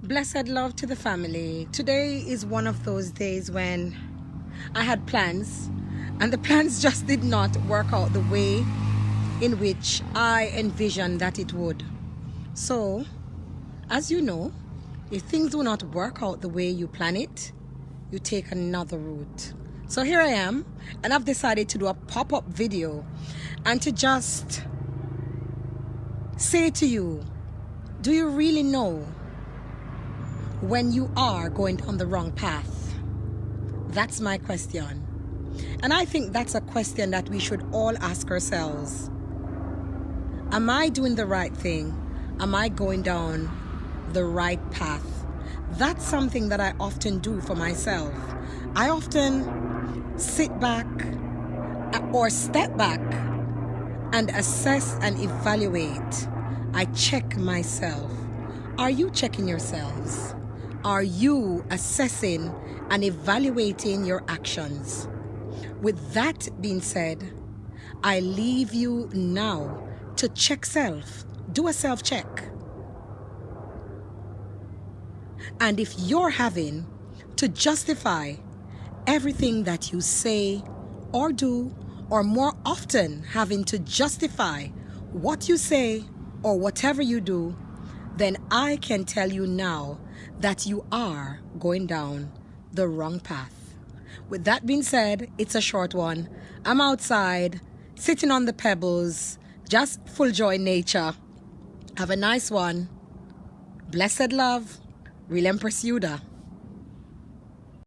Blessed love to the family. Today is one of those days when I had plans and the plans just did not work out the way in which I envisioned that it would. So, as you know, if things do not work out the way you plan it, you take another route. So here I am, and I've decided to do a pop-up video and to just say to you, do you really know when you are going down the wrong path? That's my question. And I think that's a question that we should all ask ourselves. Am I doing the right thing? Am I going down the right path? That's something that I often do for myself. I often sit back or step back and assess and evaluate. I check myself. Are you checking yourselves? Are you assessing and evaluating your actions? With that being said, I leave you now to check self. Do a self-check. And if you're having to justify everything that you say or do, or more often having to justify what you say or whatever you do, then I can tell you now that you are going down the wrong path. With that being said, it's a short one. I'm outside, sitting on the pebbles, just full joy in nature. Have a nice one. Blessed love. Real Empress Yudah.